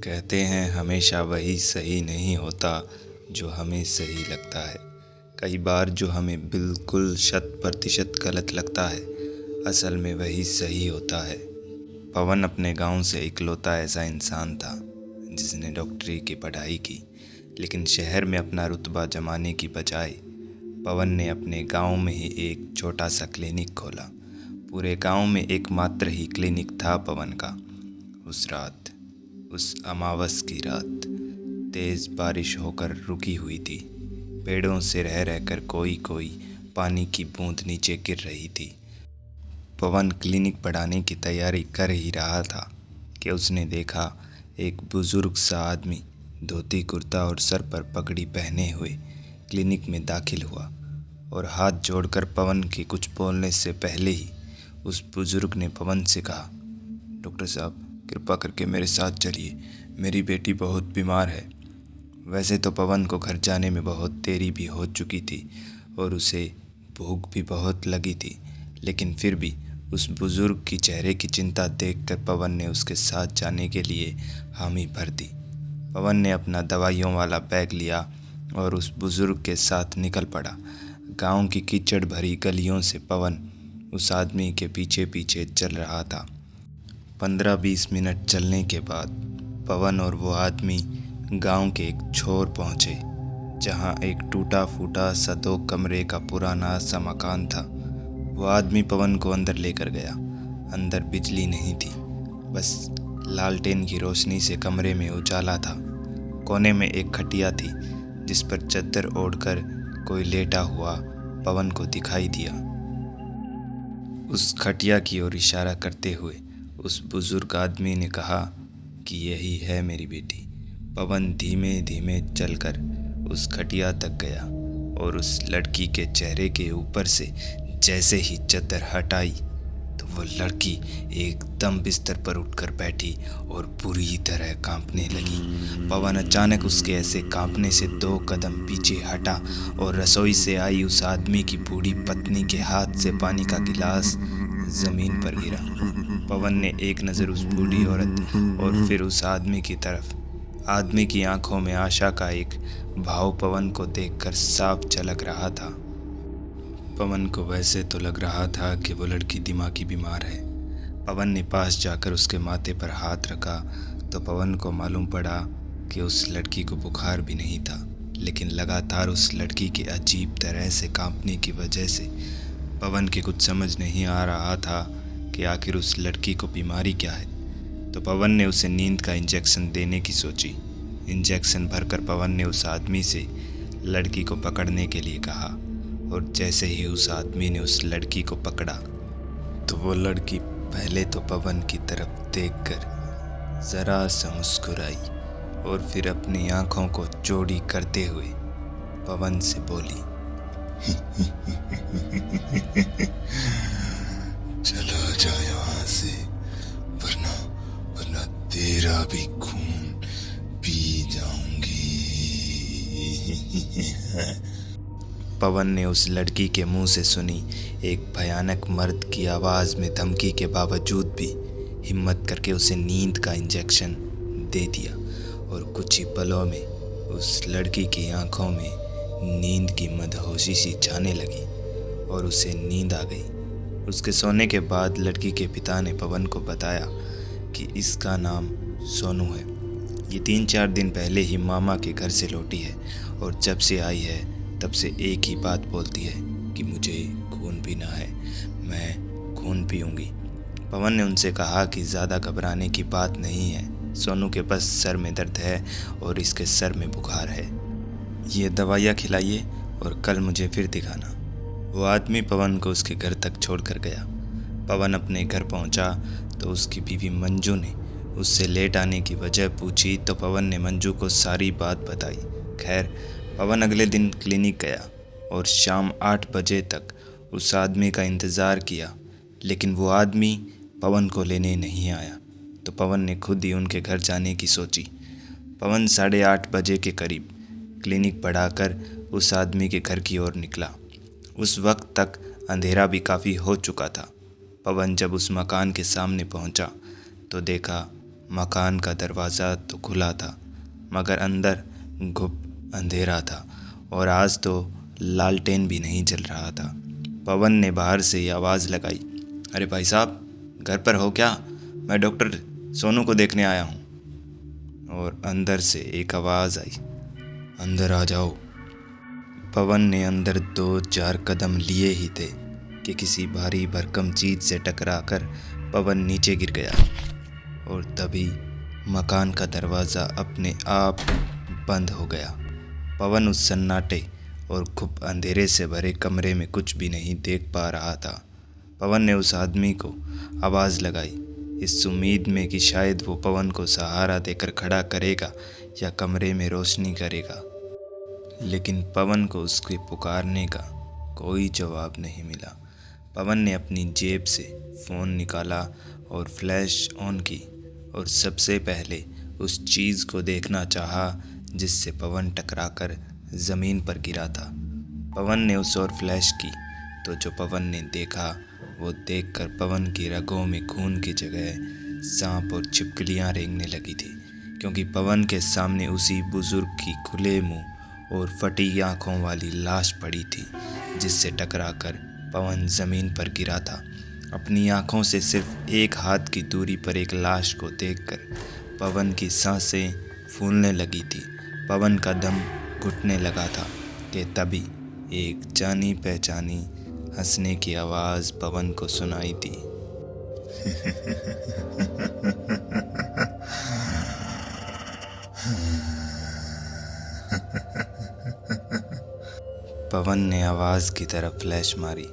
कहते हैं हमेशा वही सही नहीं होता जो हमें सही लगता है। कई बार जो हमें बिल्कुल 100% गलत लगता है असल में वही सही होता है। पवन अपने गांव से इकलौता ऐसा इंसान था जिसने डॉक्टरी की पढ़ाई की, लेकिन शहर में अपना रुतबा जमाने की बजाय पवन ने अपने गांव में ही एक छोटा सा क्लिनिक खोला। पूरे गांव में एकमात्र ही क्लिनिक था पवन का। उस अमावस की रात तेज़ बारिश होकर रुकी हुई थी। पेड़ों से रह रहकर कोई कोई पानी की बूंद नीचे गिर रही थी। पवन क्लिनिक बढ़ाने की तैयारी कर ही रहा था कि उसने देखा एक बुज़ुर्ग सा आदमी धोती कुर्ता और सर पर पगड़ी पहने हुए क्लिनिक में दाखिल हुआ और हाथ जोड़कर पवन के कुछ बोलने से पहले ही उस बुज़ुर्ग ने पवन से कहा, डॉक्टर साहब कृपा करके मेरे साथ चलिए, मेरी बेटी बहुत बीमार है। वैसे तो पवन को घर जाने में बहुत देरी भी हो चुकी थी और उसे भूख भी बहुत लगी थी, लेकिन फिर भी उस बुज़ुर्ग की चेहरे की चिंता देखकर पवन ने उसके साथ जाने के लिए हामी भर दी। पवन ने अपना दवाइयों वाला बैग लिया और उस बुज़ुर्ग के साथ निकल पड़ा। गांव की कीचड़ भरी गलियों से पवन उस आदमी के पीछे पीछे चल रहा था। 15-20 मिनट चलने के बाद पवन और वो आदमी गांव के एक छोर पहुंचे, जहां एक टूटा फूटा सा 2 कमरे का पुराना सा मकान था। वो आदमी पवन को अंदर लेकर गया। अंदर बिजली नहीं थी, बस लालटेन की रोशनी से कमरे में उजाला था। कोने में एक खटिया थी जिस पर चद्दर ओढ़कर कोई लेटा हुआ पवन को दिखाई दिया। उस खटिया की ओर इशारा करते हुए उस बुज़ुर्ग आदमी ने कहा कि यही है मेरी बेटी। पवन धीमे धीमे चलकर उस खटिया तक गया और उस लड़की के चेहरे के ऊपर से जैसे ही चद्दर हटाई तो वो लड़की एकदम बिस्तर पर उठकर बैठी और बुरी तरह कांपने लगी। पवन अचानक उसके ऐसे कांपने से 2 कदम पीछे हटा और रसोई से आई उस आदमी की बूढ़ी पत्नी के हाथ से पानी का गिलास ज़मीन पर गिरा। पवन ने एक नज़र उस बूढ़ी औरत और फिर उस आदमी की तरफ। आदमी की आंखों में आशा का एक भाव पवन को देखकर साफ झलक रहा था। पवन को वैसे तो लग रहा था कि वो लड़की दिमागी बीमार है। पवन ने पास जाकर उसके माथे पर हाथ रखा तो पवन को मालूम पड़ा कि उस लड़की को बुखार भी नहीं था, लेकिन लगातार उस लड़की के अजीब तरह से कांपने की वजह से पवन के कुछ समझ नहीं आ रहा था कि आखिर उस लड़की को बीमारी क्या है। तो पवन ने उसे नींद का इंजेक्शन देने की सोची। इंजेक्शन भरकर पवन ने उस आदमी से लड़की को पकड़ने के लिए कहा और जैसे ही उस आदमी ने उस लड़की को पकड़ा तो वो लड़की पहले तो पवन की तरफ देखकर ज़रा सा मुस्कुराई और फिर अपनी आंखों को चौड़ी करते हुए पवन से बोली, चला जा यहाँ से, वरना तेरा भी खून पी जाऊंगी। पवन ने उस लड़की के मुंह से सुनी एक भयानक मर्द की आवाज़ में धमकी के बावजूद भी हिम्मत करके उसे नींद का इंजेक्शन दे दिया और कुछ ही पलों में उस लड़की की आंखों में नींद की मदहोशी सी छाने लगी और उसे नींद आ गई। उसके सोने के बाद लड़की के पिता ने पवन को बताया कि इसका नाम सोनू है। ये 3-4 दिन पहले ही मामा के घर से लौटी है और जब से आई है तब से एक ही बात बोलती है कि मुझे खून पीना है, मैं खून पीऊँगी। पवन ने उनसे कहा कि ज़्यादा घबराने की बात नहीं है, सोनू के बस सर में दर्द है और इसके सर में बुखार है। ये दवाइयाँ खिलाइए और कल मुझे फिर दिखाना। वो आदमी पवन को उसके घर तक छोड़कर गया। पवन अपने घर पहुंचा तो उसकी बीवी मंजू ने उससे लेट आने की वजह पूछी तो पवन ने मंजू को सारी बात बताई। खैर, पवन अगले दिन क्लिनिक गया और शाम 8 बजे तक उस आदमी का इंतज़ार किया, लेकिन वो आदमी पवन को लेने नहीं आया। तो पवन ने खुद ही उनके घर जाने की सोची। पवन 8:30 बजे के करीब क्लिनिक बढ़ाकर उस आदमी के घर की ओर निकला। उस वक्त तक अंधेरा भी काफ़ी हो चुका था। पवन जब उस मकान के सामने पहुंचा तो देखा मकान का दरवाज़ा तो खुला था, मगर अंदर घुप अंधेरा था और आज तो लालटेन भी नहीं जल रहा था। पवन ने बाहर से ही आवाज़ लगाई, अरे भाई साहब, घर पर हो क्या? मैं डॉक्टर सोनू को देखने आया हूँ। और अंदर से एक आवाज़ आई, अंदर आ जाओ। पवन ने अंदर 2-4 कदम लिए ही थे कि किसी भारी भरकम चीज़ से टकराकर पवन नीचे गिर गया। और तभी मकान का दरवाज़ा अपने आप बंद हो गया। पवन उस सन्नाटे और खूब अंधेरे से भरे कमरे में कुछ भी नहीं देख पा रहा था। पवन ने उस आदमी को आवाज़ लगाई, इस उम्मीद में कि शायद वो पवन को सहारा देकर खड़ा करेगा या कमरे में रोशनी करेगा, लेकिन पवन को उसके पुकारने का कोई जवाब नहीं मिला। पवन ने अपनी जेब से फ़ोन निकाला और फ्लैश ऑन की और सबसे पहले उस चीज़ को देखना चाहा जिससे पवन टकराकर ज़मीन पर गिरा था। पवन ने उस ओर फ्लैश की तो जो पवन ने देखा वो देखकर पवन की रगों में खून की जगह सांप और छिपकलियाँ रेंगने लगी थी, क्योंकि पवन के सामने उसी बुजुर्ग की खुले मुंह और फटी आँखों वाली लाश पड़ी थी, जिससे टकराकर पवन ज़मीन पर गिरा था। अपनी आँखों से सिर्फ एक हाथ की दूरी पर एक लाश को देखकर पवन की सांसें फूलने लगी थी। पवन का दम घुटने लगा था कि तभी एक जानी पहचानी हंसने की आवाज़ पवन को सुनाई दी। पवन ने आवाज़ की तरफ फ्लैश मारी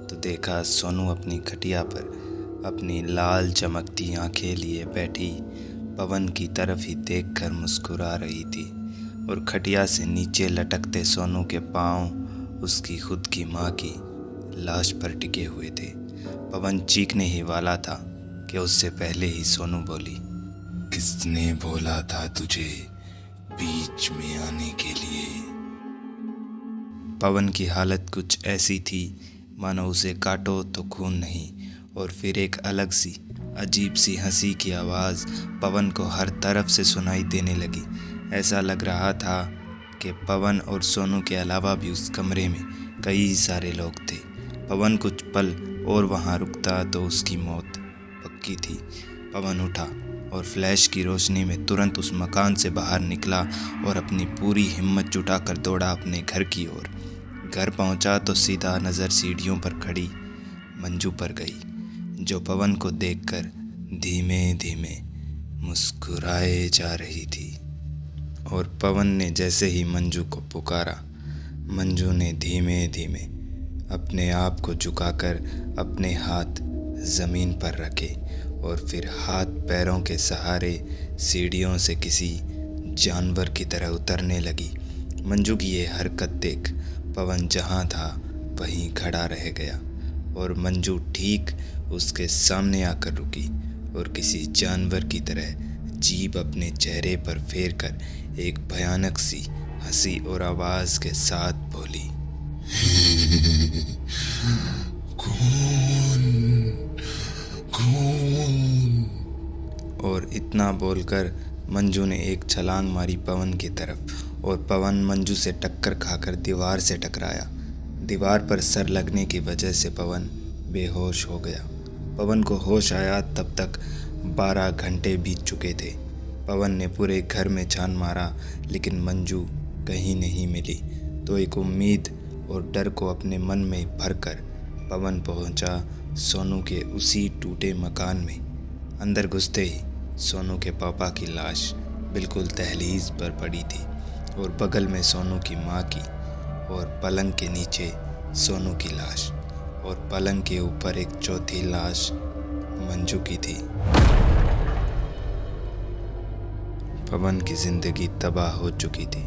तो देखा सोनू अपनी खटिया पर अपनी लाल चमकती आंखें लिए बैठी पवन की तरफ ही देखकर मुस्कुरा रही थी, और खटिया से नीचे लटकते सोनू के पांव उसकी खुद की माँ की लाश पर टिके हुए थे। पवन चीखने ही वाला था कि उससे पहले ही सोनू बोली, किसने बोला था तुझे बीच में आने के लिए? पवन की हालत कुछ ऐसी थी मानो उसे काटो तो खून नहीं, और फिर एक अलग सी अजीब सी हंसी की आवाज़ पवन को हर तरफ से सुनाई देने लगी। ऐसा लग रहा था कि पवन और सोनू के अलावा भी उस कमरे में कई सारे लोग थे। पवन कुछ पल और वहाँ रुकता तो उसकी मौत पक्की थी। पवन उठा और फ्लैश की रोशनी में तुरंत उस मकान से बाहर निकला और अपनी पूरी हिम्मत जुटाकर दौड़ा अपने घर की ओर। घर पहुंचा तो सीधा नज़र सीढ़ियों पर खड़ी मंजू पर गई, जो पवन को देखकर धीमे धीमे मुस्कुराए जा रही थी। और पवन ने जैसे ही मंजू को पुकारा, मंजू ने धीमे धीमे अपने आप को झुकाकर अपने हाथ ज़मीन पर रखे और फिर हाथ पैरों के सहारे सीढ़ियों से किसी जानवर की तरह उतरने लगी। मंजू की ये हरकत देख पवन जहाँ था वहीं खड़ा रह गया, और मंजू ठीक उसके सामने आकर रुकी और किसी जानवर की तरह जीभ अपने चेहरे पर फेर कर एक भयानक सी हंसी और आवाज़ के साथ बोली, कौन कौन? और इतना बोलकर मंजू ने एक छलांग मारी पवन की तरफ, और पवन मंजू से टक्कर खाकर दीवार से टकराया। दीवार पर सर लगने की वजह से पवन बेहोश हो गया। पवन को होश आया तब तक 12 घंटे बीत चुके थे। पवन ने पूरे घर में छान मारा, लेकिन मंजू कहीं नहीं मिली। तो एक उम्मीद और डर को अपने मन में भरकर पवन पहुंचा सोनू के उसी टूटे मकान में। अंदर घुसते ही सोनू के पापा की लाश बिल्कुल दहलीज पर पड़ी थी, और बगल में सोनू की माँ की, और पलंग के नीचे सोनू की लाश, और पलंग के ऊपर एक चौथी लाश मंजू की थी। पवन की जिंदगी तबाह हो चुकी थी।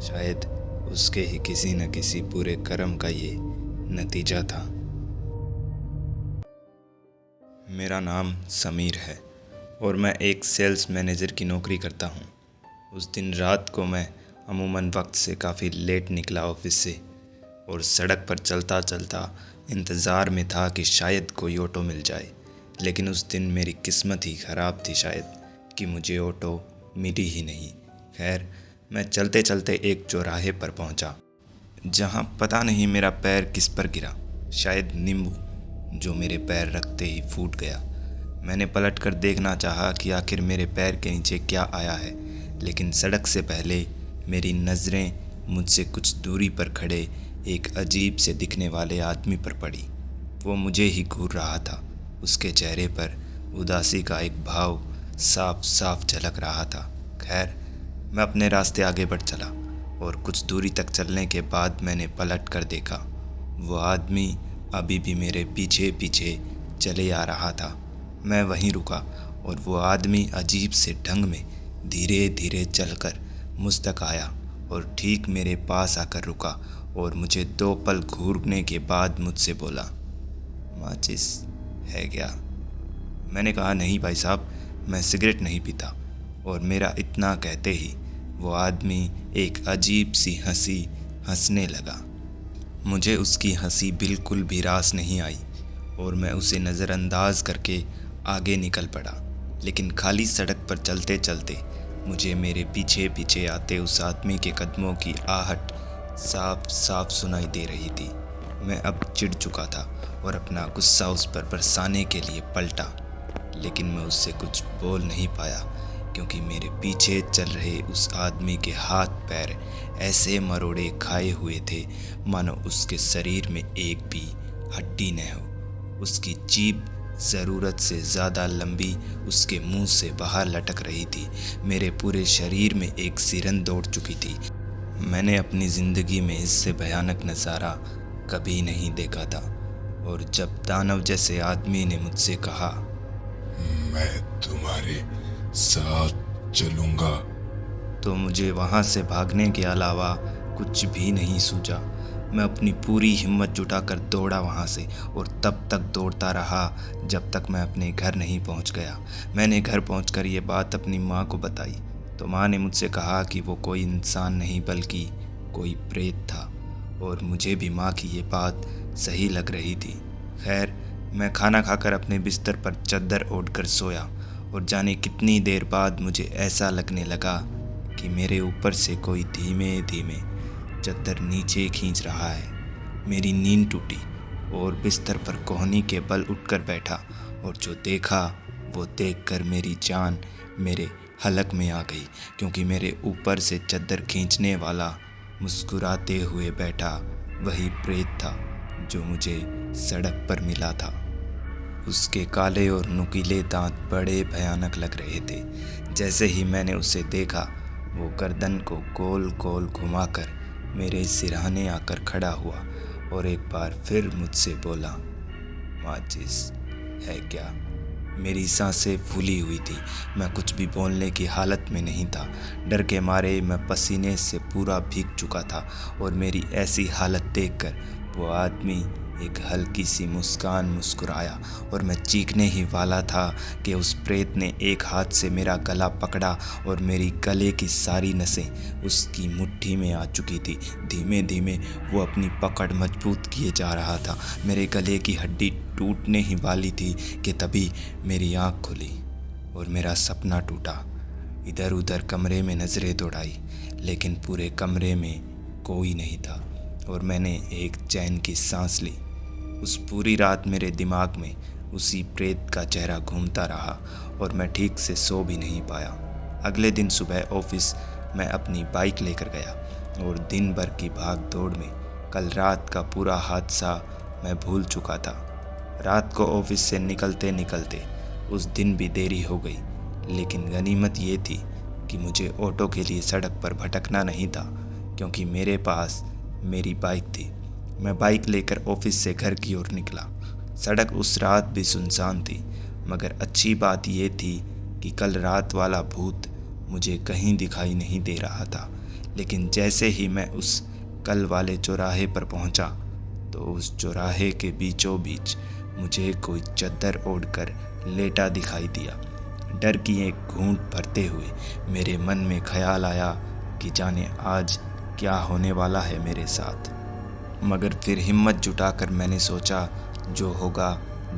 शायद उसके ही किसी न किसी बुरे कर्म का ये नतीजा था। मेरा नाम समीर है और मैं एक सेल्स मैनेजर की नौकरी करता हूँ। उस दिन रात को मैं अमूमन वक्त से काफ़ी लेट निकला ऑफिस से, और सड़क पर चलता चलता इंतज़ार में था कि शायद कोई ऑटो मिल जाए। लेकिन उस दिन मेरी किस्मत ही ख़राब थी शायद, कि मुझे ऑटो मिली ही नहीं। खैर, मैं चलते चलते एक चौराहे पर पहुंचा, जहां पता नहीं मेरा पैर किस पर गिरा, शायद नींबू, जो मेरे पैर रखते ही फूट गया। मैंने पलट कर देखना चाहा कि आखिर मेरे पैर के नीचे क्या आया है, लेकिन सड़क से पहले मेरी नज़रें मुझसे कुछ दूरी पर खड़े एक अजीब से दिखने वाले आदमी पर पड़ी। वो मुझे ही घूर रहा था। उसके चेहरे पर उदासी का एक भाव साफ साफ झलक रहा था। खैर, मैं अपने रास्ते आगे बढ़ चला और कुछ दूरी तक चलने के बाद मैंने पलट कर देखा। वो आदमी अभी भी मेरे पीछे पीछे चले आ रहा था। मैं वहीं रुका और वो आदमी अजीब से ढंग में धीरे धीरे चलकर मुझ तक आया और ठीक मेरे पास आकर रुका और मुझे 2 पल घूरने के बाद मुझसे बोला, माचिस है क्या? मैंने कहा, नहीं भाई साहब, मैं सिगरेट नहीं पीता। और मेरा इतना कहते ही वो आदमी एक अजीब सी हंसी हंसने लगा। मुझे उसकी हंसी बिल्कुल भी रास नहीं आई और मैं उसे नज़रअंदाज करके आगे निकल पड़ा। लेकिन खाली सड़क पर चलते चलते मुझे मेरे पीछे पीछे आते उस आदमी के कदमों की आहट साफ साफ सुनाई दे रही थी। मैं अब चिढ़ चुका था और अपना गुस्सा उस पर बरसाने के लिए पलटा, लेकिन मैं उससे कुछ बोल नहीं पाया, क्योंकि मेरे पीछे चल रहे उस आदमी के हाथ पैर ऐसे मरोड़े खाए हुए थे मानो उसके शरीर में एक भी हड्डी न हो। उसकी जीभ ज़रूरत से ज़्यादा लंबी उसके मुंह से बाहर लटक रही थी। मेरे पूरे शरीर में एक सिरन दौड़ चुकी थी। मैंने अपनी ज़िंदगी में इससे भयानक नज़ारा कभी नहीं देखा था। और जब दानव जैसे आदमी ने मुझसे कहा, मैं तुम्हारे साथ चलूंगा, तो मुझे वहाँ से भागने के अलावा कुछ भी नहीं सूझा। मैं अपनी पूरी हिम्मत जुटाकर दौड़ा वहाँ से और तब तक दौड़ता रहा जब तक मैं अपने घर नहीं पहुँच गया। मैंने घर पहुँचकर ये बात अपनी माँ को बताई तो माँ ने मुझसे कहा कि वो कोई इंसान नहीं बल्कि कोई प्रेत था, और मुझे भी माँ की ये बात सही लग रही थी। खैर, मैं खाना खाकर अपने बिस्तर पर चद्दर ओढ़कर सोया और जाने कितनी देर बाद मुझे ऐसा लगने लगा कि मेरे ऊपर से कोई धीमे धीमे चद्दर नीचे खींच रहा है। मेरी नींद टूटी और बिस्तर पर कोहनी के बल उठकर बैठा और जो देखा वो देखकर मेरी जान मेरे हलक में आ गई, क्योंकि मेरे ऊपर से चद्दर खींचने वाला मुस्कुराते हुए बैठा वही प्रेत था जो मुझे सड़क पर मिला था। उसके काले और नुकीले दांत बड़े भयानक लग रहे थे। जैसे ही मैंने उसे देखा, वो गर्दन को गोल गोल घुमाकर मेरे सिरहाने आकर खड़ा हुआ और एक बार फिर मुझसे बोला, माचिस है क्या? मेरी सांसें फूली हुई थी। मैं कुछ भी बोलने की हालत में नहीं था। डर के मारे मैं पसीने से पूरा भीग चुका था और मेरी ऐसी हालत देखकर वो आदमी एक हल्की सी मुस्कान मुस्कुराया और मैं चीखने ही वाला था कि उस प्रेत ने एक हाथ से मेरा गला पकड़ा और मेरी गले की सारी नसें उसकी मुट्ठी में आ चुकी थी। धीमे धीमे वो अपनी पकड़ मजबूत किए जा रहा था। मेरे गले की हड्डी टूटने ही वाली थी कि तभी मेरी आँख खुली और मेरा सपना टूटा। इधर उधर कमरे में नज़रें दौड़ाई, लेकिन पूरे कमरे में कोई नहीं था और मैंने एक चैन की सांस ली। उस पूरी रात मेरे दिमाग में उसी प्रेत का चेहरा घूमता रहा और मैं ठीक से सो भी नहीं पाया। अगले दिन सुबह ऑफिस मैं अपनी बाइक लेकर गया और दिन भर की भाग दौड़ में कल रात का पूरा हादसा मैं भूल चुका था। रात को ऑफिस से निकलते निकलते उस दिन भी देरी हो गई, लेकिन गनीमत ये थी कि मुझे ऑटो के लिए सड़क पर भटकना नहीं था, क्योंकि मेरे पास मेरी बाइक थी। मैं बाइक लेकर ऑफिस से घर की ओर निकला। सड़क उस रात भी सुनसान थी, मगर अच्छी बात यह थी कि कल रात वाला भूत मुझे कहीं दिखाई नहीं दे रहा था। लेकिन जैसे ही मैं उस कल वाले चौराहे पर पहुंचा, तो उस चौराहे के बीचों बीच मुझे कोई चद्दर ओढ़कर लेटा दिखाई दिया। डर की एक घूंट भरते हुए मेरे मन में ख्याल आया कि जाने आज क्या होने वाला है मेरे साथ। मगर फिर हिम्मत जुटाकर मैंने सोचा, जो होगा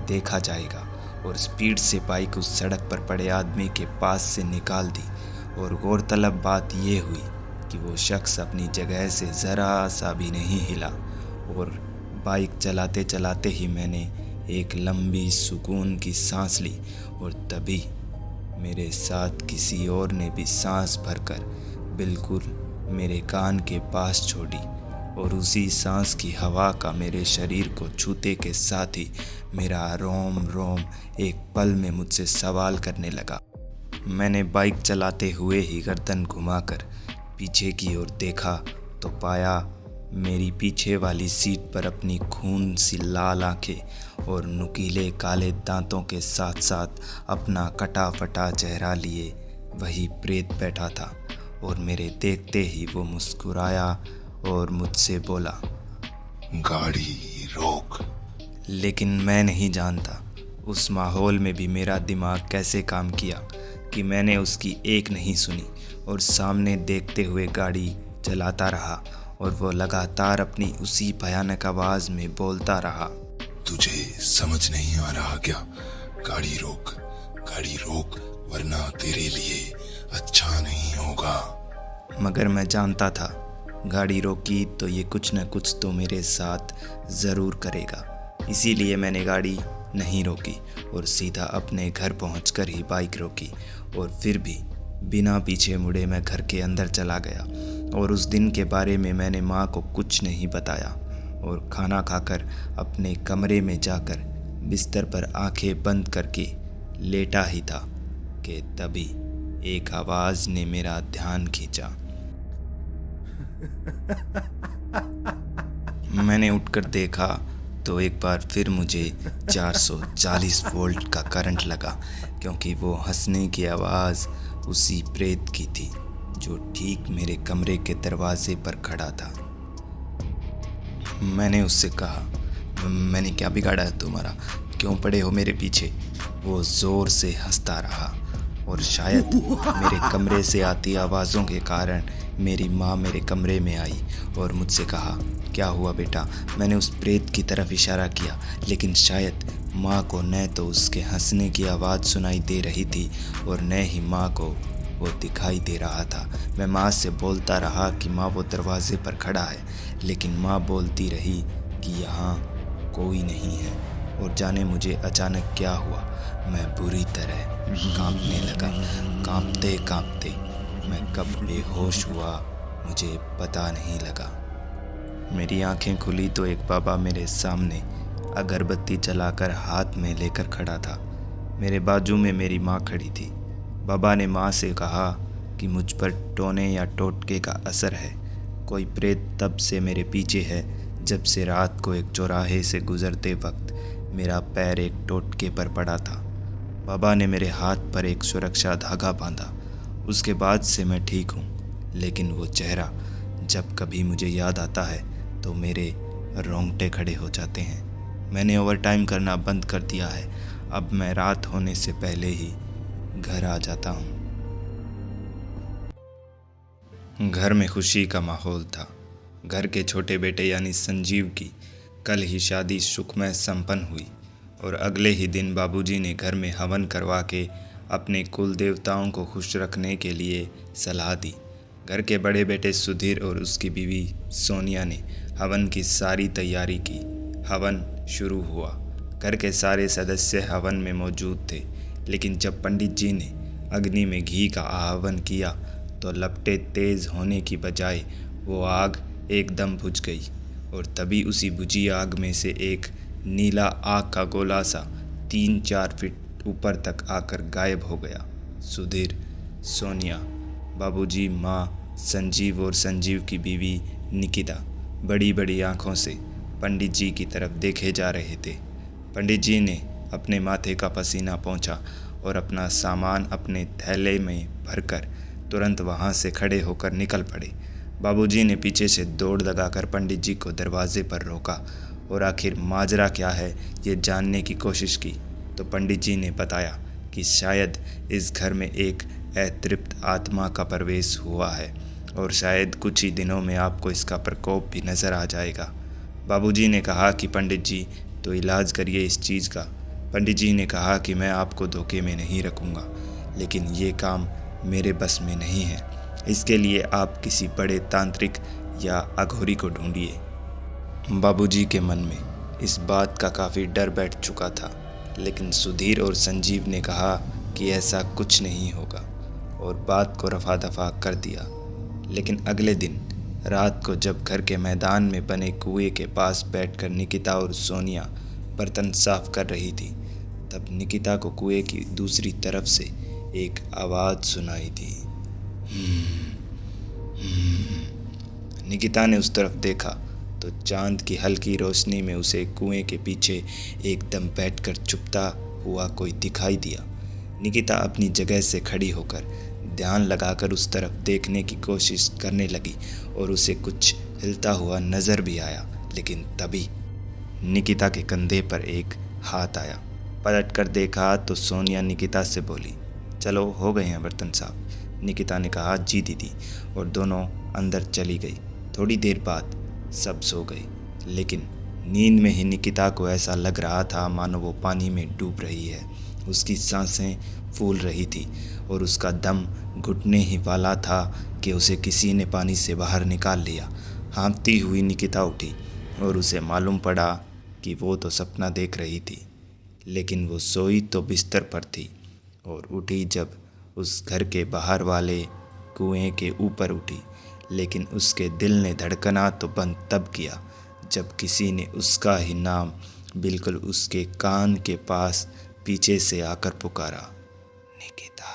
देखा जाएगा, और स्पीड से बाइक उस सड़क पर पड़े आदमी के पास से निकाल दी। और गौरतलब बात ये हुई कि वो शख्स अपनी जगह से ज़रा सा भी नहीं हिला। और बाइक चलाते चलाते ही मैंने एक लंबी सुकून की सांस ली, और तभी मेरे साथ किसी और ने भी सांस भरकर बिल्कुल मेरे कान के पास छोड़ी। और उसी सांस की हवा का मेरे शरीर को छूते के साथ ही मेरा रोम रोम एक पल में मुझसे सवाल करने लगा। मैंने बाइक चलाते हुए ही गर्दन घुमाकर पीछे की ओर देखा तो पाया मेरी पीछे वाली सीट पर अपनी खून सी लाल आंखें और नुकीले काले दांतों के साथ साथ अपना कटा फटा चेहरा लिए वही प्रेत बैठा था। और मेरे देखते ही वो मुस्कुराया और मुझसे बोला, गाड़ी रोक। लेकिन मैं नहीं जानता उस माहौल में भी मेरा दिमाग कैसे काम किया कि मैंने उसकी एक नहीं सुनी और सामने देखते हुए गाड़ी चलाता रहा। और वो लगातार अपनी उसी भयानक आवाज़ में बोलता रहा, तुझे समझ नहीं आ रहा क्या? गाड़ी रोक, गाड़ी रोक, वरना तेरे लिए अच्छा नहीं होगा। मगर मैं जानता था गाड़ी रोकी तो ये कुछ न कुछ तो मेरे साथ ज़रूर करेगा। इसीलिए मैंने गाड़ी नहीं रोकी और सीधा अपने घर पहुंचकर ही बाइक रोकी। और फिर भी बिना पीछे मुड़े मैं घर के अंदर चला गया। और उस दिन के बारे में मैंने माँ को कुछ नहीं बताया और खाना खाकर अपने कमरे में जाकर बिस्तर पर आंखें बंद करके लेटा ही था कि तभी एक आवाज़ ने मेरा ध्यान खींचा। मैंने उठकर देखा तो एक बार फिर मुझे 440 वोल्ट का करंट लगा, क्योंकि वो हंसने की आवाज़ उसी प्रेत की थी जो ठीक मेरे कमरे के दरवाजे पर खड़ा था। मैंने उससे कहा, मैंने क्या बिगाड़ा है तुम्हारा? क्यों पड़े हो मेरे पीछे? वो ज़ोर से हंसता रहा और शायद मेरे कमरे से आती आवाज़ों के कारण मेरी माँ मेरे कमरे में आई और मुझसे कहा, क्या हुआ बेटा? मैंने उस प्रेत की तरफ इशारा किया, लेकिन शायद माँ को न तो उसके हंसने की आवाज़ सुनाई दे रही थी और न ही माँ को वो दिखाई दे रहा था। मैं माँ से बोलता रहा कि माँ वो दरवाजे पर खड़ा है, लेकिन माँ बोलती रही कि यहाँ कोई नहीं है। और जाने मुझे अचानक क्या हुआ, मैं बुरी तरह कांपने लगा। कांपते कांपते मैं कब बेहोश हुआ मुझे पता नहीं लगा। मेरी आंखें खुली तो एक बाबा मेरे सामने अगरबत्ती जलाकर हाथ में लेकर खड़ा था। मेरे बाजू में मेरी माँ खड़ी थी। बाबा ने माँ से कहा कि मुझ पर टोने या टोटके का असर है। कोई प्रेत तब से मेरे पीछे है जब से रात को एक चौराहे से गुजरते वक्त मेरा पैर एक टोटके पर पड़ा था। बाबा ने मेरे हाथ पर एक सुरक्षा धागा बांधा। उसके बाद से मैं ठीक हूँ, लेकिन वो चेहरा जब कभी मुझे याद आता है तो मेरे रोंगटे खड़े हो जाते हैं। मैंने ओवरटाइम करना बंद कर दिया है। अब मैं रात होने से पहले ही घर आ जाता हूँ। घर में खुशी का माहौल था। घर के छोटे बेटे यानी संजीव की कल ही शादी सुखमय संपन्न हुई और अगले ही दिन बाबूजी ने घर में हवन करवा के अपने कुल देवताओं को खुश रखने के लिए सलाह दी। घर के बड़े बेटे सुधीर और उसकी बीवी सोनिया ने हवन की सारी तैयारी की। हवन शुरू हुआ। घर के सारे सदस्य हवन में मौजूद थे, लेकिन जब पंडित जी ने अग्नि में घी का आह्वान किया तो लपटें तेज होने की बजाय वो आग एकदम बुझ गई और तभी उसी बुझी आग में से एक नीला आग का गोला सा 3-4 फीट ऊपर तक आकर गायब हो गया। सुधीर, सोनिया, बाबूजी, माँ, संजीव और संजीव की बीवी निकिता बड़ी बड़ी आंखों से पंडित जी की तरफ देखे जा रहे थे। पंडित जी ने अपने माथे का पसीना पोंछा और अपना सामान अपने थैले में भरकर तुरंत वहाँ से खड़े होकर निकल पड़े। बाबूजी ने पीछे से दौड़ लगाकर पंडित जी को दरवाजे पर रोका और आखिर माजरा क्या है ये जानने की कोशिश की तो पंडित जी ने बताया कि शायद इस घर में एक अतृप्त आत्मा का प्रवेश हुआ है और शायद कुछ ही दिनों में आपको इसका प्रकोप भी नज़र आ जाएगा। बाबूजी ने कहा कि पंडित जी तो इलाज करिए इस चीज़ का, पंडित जी ने कहा कि मैं आपको धोखे में नहीं रखूँगा, लेकिन ये काम मेरे बस में नहीं है। इसके लिए आप किसी बड़े तांत्रिक या अघोरी को ढूंढिए। बाबूजी के मन में इस बात का काफ़ी डर बैठ चुका था, लेकिन सुधीर और संजीव ने कहा कि ऐसा कुछ नहीं होगा और बात को रफा दफा कर दिया। लेकिन अगले दिन रात को जब घर के मैदान में बने कुएं के पास बैठकर निकिता और सोनिया बर्तन साफ कर रही थी, तब निकिता को कुएं की दूसरी तरफ से एक आवाज़ सुनाई दी। निकिता ने उस तरफ देखा तो चांद की हल्की रोशनी में उसे कुएं के पीछे एकदम बैठकर चुपता हुआ कोई दिखाई दिया। निकिता अपनी जगह से खड़ी होकर ध्यान लगाकर उस तरफ देखने की कोशिश करने लगी और उसे कुछ हिलता हुआ नज़र भी आया। लेकिन तभी निकिता के कंधे पर एक हाथ आया। पलट कर देखा तो सोनिया निकिता से बोली, चलो हो गए हैं बर्तन साफ। निकिता ने कहा, जी दीदी, और दोनों अंदर चली गई। थोड़ी देर बाद सब सो गए, लेकिन नींद में ही निकिता को ऐसा लग रहा था मानो वो पानी में डूब रही है। उसकी सांसें फूल रही थी और उसका दम घुटने ही वाला था कि उसे किसी ने पानी से बाहर निकाल लिया। हाँफती हुई निकिता उठी और उसे मालूम पड़ा कि वो तो सपना देख रही थी, लेकिन वो सोई तो बिस्तर पर थी और उठी जब उस घर के बाहर वाले कुएं के ऊपर उठी। लेकिन उसके दिल ने धड़कना तो बंद तब किया जब किसी ने उसका ही नाम बिल्कुल उसके कान के पास पीछे से आकर पुकारा, निकिता।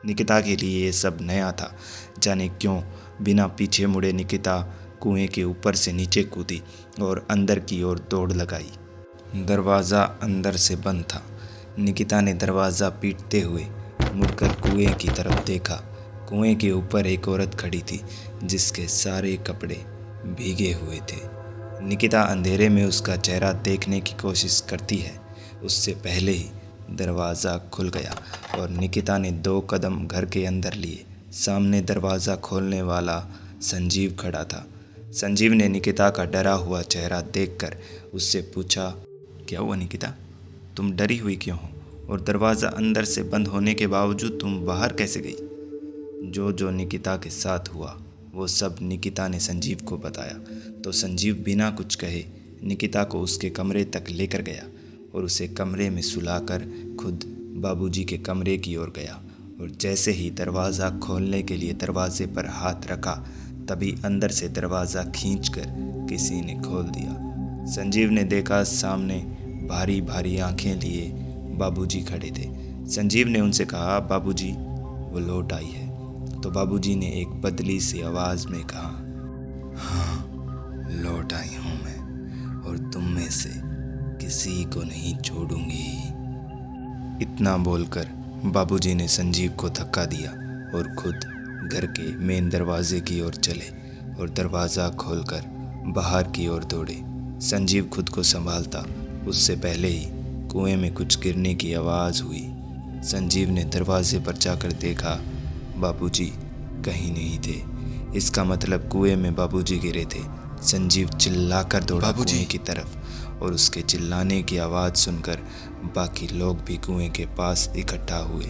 निकिता के लिए ये सब नया था। जाने क्यों बिना पीछे मुड़े निकिता कुएं के ऊपर से नीचे कूदी और अंदर की ओर दौड़ लगाई। दरवाज़ा अंदर से बंद था। निकिता ने दरवाज़ा पीटते हुए मुड़कर कुएं की तरफ देखा। कुएं के ऊपर एक औरत खड़ी थी जिसके सारे कपड़े भीगे हुए थे। निकिता अंधेरे में उसका चेहरा देखने की कोशिश करती है, उससे पहले ही दरवाज़ा खुल गया और निकिता ने 2 कदम घर के अंदर लिए। सामने दरवाज़ा खोलने वाला संजीव खड़ा था। संजीव ने निकिता का डरा हुआ चेहरा देखकर उससे पूछा, क्या हुआ निकिता, तुम डरी हुई क्यों हो, और दरवाज़ा अंदर से बंद होने के बावजूद तुम बाहर कैसे गई? जो निकिता के साथ हुआ वो सब निकिता ने संजीव को बताया तो संजीव बिना कुछ कहे निकिता को उसके कमरे तक लेकर गया और उसे कमरे में सुलाकर खुद बाबूजी के कमरे की ओर गया। और जैसे ही दरवाज़ा खोलने के लिए दरवाजे पर हाथ रखा, तभी अंदर से दरवाज़ा खींचकर किसी ने खोल दिया। संजीव ने देखा सामने भारी भारी आंखें लिए बाबूजी खड़े थे। संजीव ने उनसे कहा, बाबूजी वो लौट आई है। तो बाबूजी ने एक बदली सी आवाज़ में कहा, हाँ लौट आई हूँ मैं, और तुम में से किसी को नहीं छोड़ूंगी। इतना बोलकर बाबूजी ने संजीव को धक्का दिया और खुद घर के मेन दरवाजे की ओर चले और दरवाज़ा खोलकर बाहर की ओर दौड़े। संजीव खुद को संभालता उससे पहले ही कुएं में कुछ गिरने की आवाज़ हुई। संजीव ने दरवाजे पर जाकर देखा, बाबूजी कहीं नहीं थे। इसका मतलब कुएं में बाबूजी गिरे थे। संजीव चिल्लाकर दौड़ा कुएं की तरफ और उसके चिल्लाने की आवाज़ सुनकर बाकी लोग भी कुएं के पास इकट्ठा हुए।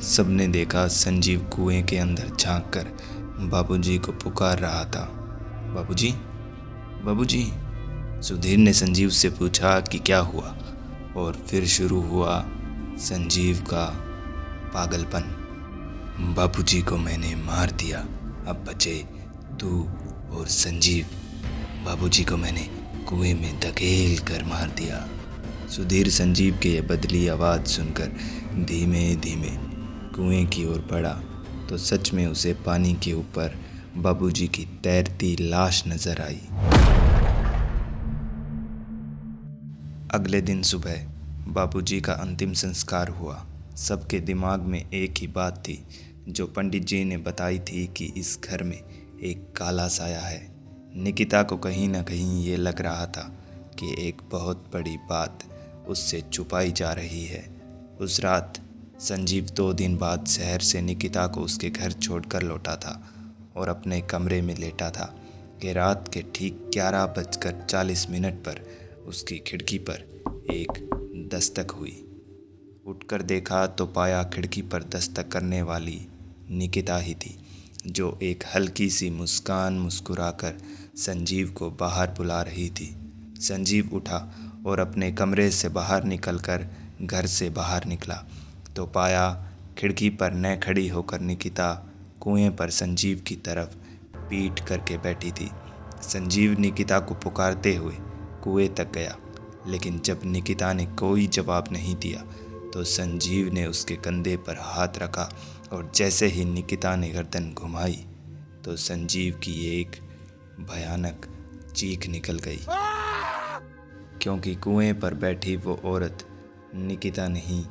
सबने देखा संजीव कुएं के अंदर झांककर बाबूजी को पुकार रहा था, बाबूजी, बाबूजी। सुधीर ने संजीव से पूछा कि क्या हुआ, और फिर शुरू हुआ संजीव का पागलपन। बाबूजी को मैंने मार दिया, अब बचे तू और संजीव। बाबूजी को मैंने कुएं में धकेल कर मार दिया। सुधीर संजीव के ये बदली आवाज़ सुनकर धीमे धीमे कुएं की ओर बढ़ा तो सच में उसे पानी के ऊपर बाबूजी की तैरती लाश नजर आई। अगले दिन सुबह बाबूजी का अंतिम संस्कार हुआ। सबके दिमाग में एक ही बात थी जो पंडित जी ने बताई थी कि इस घर में एक काला साया है। निकिता को कहीं ना कहीं ये लग रहा था कि एक बहुत बड़ी बात उससे छुपाई जा रही है। उस रात संजीव 2 दिन बाद शहर से निकिता को उसके घर छोड़कर लौटा था और अपने कमरे में लेटा था कि रात के ठीक 11:40 पर उसकी खिड़की पर एक दस्तक हुई। उठकर देखा तो पाया खिड़की पर दस्तक करने वाली निकिता ही थी, जो एक हल्की सी मुस्कान मुस्कुराकर संजीव को बाहर बुला रही थी। संजीव उठा और अपने कमरे से बाहर निकलकर घर से बाहर निकला तो पाया खिड़की पर न खड़ी होकर निकिता कुएं पर संजीव की तरफ पीठ करके बैठी थी। संजीव निकिता को पुकारते हुए कुएं तक गया, लेकिन जब निकिता ने कोई जवाब नहीं दिया तो संजीव ने उसके कंधे पर हाथ रखा और जैसे ही निकिता ने गर्दन घुमाई तो संजीव की एक भयानक चीख निकल गई, क्योंकि कुएं पर बैठी वो औरत निकिता नहीं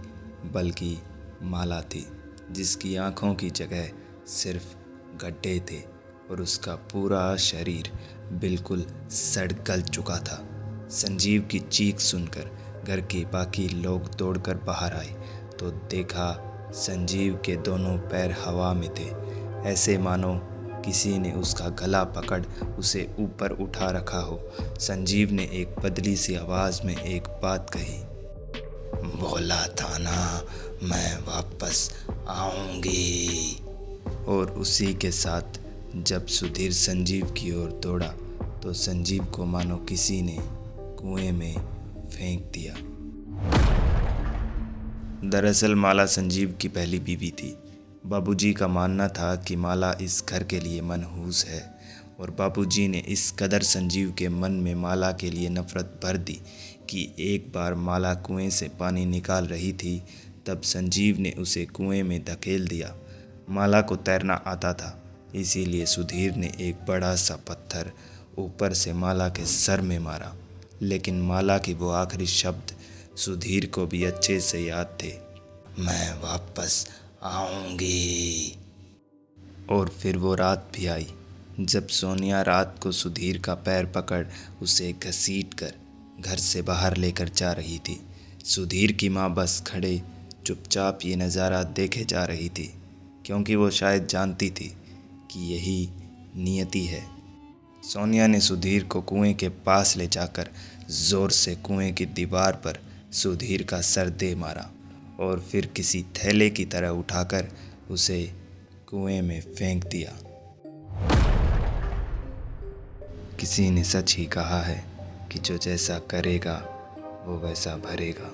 बल्कि माला थी, जिसकी आंखों की जगह सिर्फ गड्ढे थे और उसका पूरा शरीर बिल्कुल सड़ गल चुका था। संजीव की चीख सुनकर घर के बाकी लोग दौड़कर बाहर आए तो देखा संजीव के दोनों पैर हवा में थे, ऐसे मानो किसी ने उसका गला पकड़ उसे ऊपर उठा रखा हो। संजीव ने एक बदली सी आवाज़ में एक बात कही, बोला था ना मैं वापस आऊंगी। और उसी के साथ जब सुधीर संजीव की ओर दौड़ा तो संजीव को मानो किसी ने कुएं में फेंक दिया। दरअसल माला संजीव की पहली बीवी थी। बाबूजी का मानना था कि माला इस घर के लिए मनहूस है और बाबूजी ने इस कदर संजीव के मन में माला के लिए नफरत भर दी कि एक बार माला कुएं से पानी निकाल रही थी, तब संजीव ने उसे कुएं में धकेल दिया। माला को तैरना आता था, इसीलिए सुधीर ने एक बड़ा सा पत्थर ऊपर से माला के सर में मारा, लेकिन माला की वो आखिरी शब्द सुधीर को भी अच्छे से याद थे, मैं वापस आऊंगी। और फिर वो रात भी आई जब सोनिया रात को सुधीर का पैर पकड़ उसे घसीट कर घर से बाहर लेकर जा रही थी। सुधीर की माँ बस खड़े चुपचाप ये नज़ारा देखे जा रही थी, क्योंकि वो शायद जानती थी कि यही नियति है। सोनिया ने सुधीर को कुएं के पास ले जाकर ज़ोर से कुएं की दीवार पर सुधीर का सर दे मारा और फिर किसी थैले की तरह उठाकर उसे कुएं में फेंक दिया। किसी ने सच ही कहा है कि जो जैसा करेगा वो वैसा भरेगा।